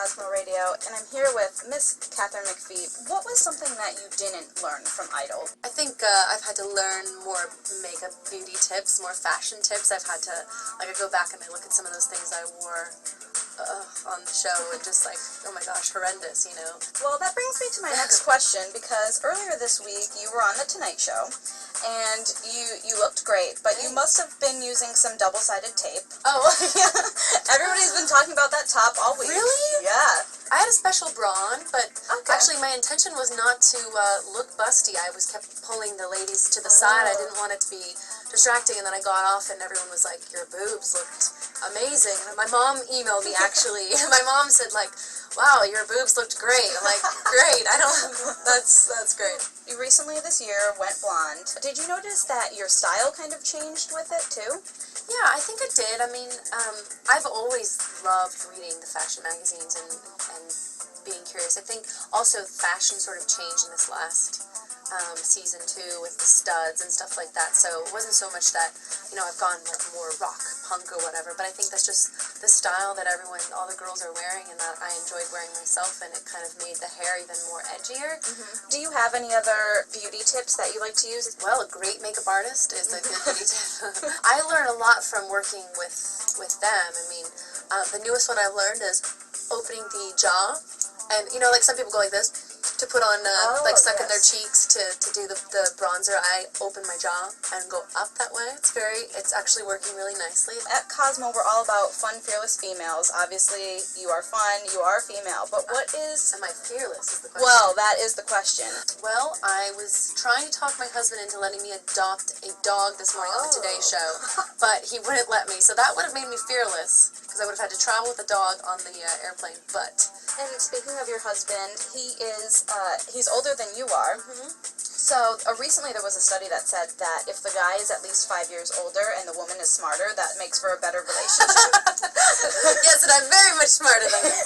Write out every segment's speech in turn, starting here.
Cosmo Radio, and I'm here with Miss Katharine McPhee. What was something that you didn't learn from Idol? I think I've had to learn more makeup beauty tips, more fashion tips. I've had to, I go back and I look at some of those things I wore on the show and just oh my gosh, horrendous, you know. Well, that brings me to my next question, because earlier this week you were on The Tonight Show, and you looked great, but you must have been using some double-sided tape. Oh. Everybody's been talking about that top all week. Really? Yeah. I had a special bra on, but actually my intention was not to look busty. I kept pulling the ladies to the side. I didn't want it to be distracting, and then I got off and everyone was like, your boobs looked amazing. And my mom emailed me, actually. My mom said, wow, your boobs looked great. I'm like, great. That's great. You recently this year went blonde. Did you notice that your style kind of changed with it too? Yeah, I think it did. I mean, I've always loved reading the fashion magazines and being curious. I think also fashion sort of changed in this last season too, with the studs and stuff like that. So it wasn't so much that, I've gone more rock, punk or whatever, but I think that's just the style that all the girls are wearing, and that I enjoyed wearing myself, and it kind of made the hair even more edgier. Mm-hmm. Do you have any other beauty tips that you like to use? Well, a great makeup artist is a good beauty tip. I learn a lot from working with them. I mean, the newest one I've learned is opening the jaw, and some people go like this to put on suck in their cheeks to do the bronzer. I open my jaw and go up that way. It's actually working really nicely. At Cosmo, we're all about fun, fearless females. Obviously, you are fun, you are a female, but what is... Am I fearless is the question. Well, that is the question. Well, I was trying to talk my husband into letting me adopt a dog this morning on the Today Show, but he wouldn't let me, so that would have made me fearless, because I would have had to travel with the dog on the airplane, but... And speaking of your husband, he's older than you are. Mm-hmm. So recently there was a study that said that if the guy is at least 5 years older and the woman is smarter, that makes for a better relationship. Yes, and I'm very much smarter than him.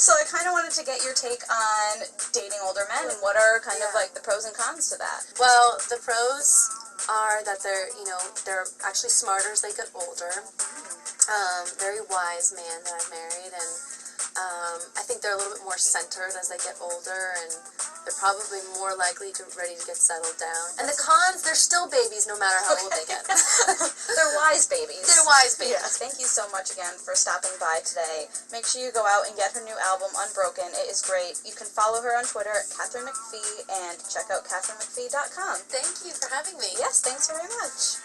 So I kind of wanted to get your take on dating older men, and what are kind of the pros and cons to that? Well, the pros are that they're actually smarter as they get older. Very wise man that I've married, and I think they're a little bit more centered as they get older, and they're probably more likely ready to get settled down. And the cons, they're still babies no matter how old they get. They're wise babies. They're wise babies. Yeah. Thank you so much again for stopping by today. Make sure you go out and get her new album, Unbroken. It is great. You can follow her on Twitter at Katharine McPhee, and check out KatharineMcPhee.com. Thank you for having me. Yes, thanks very much.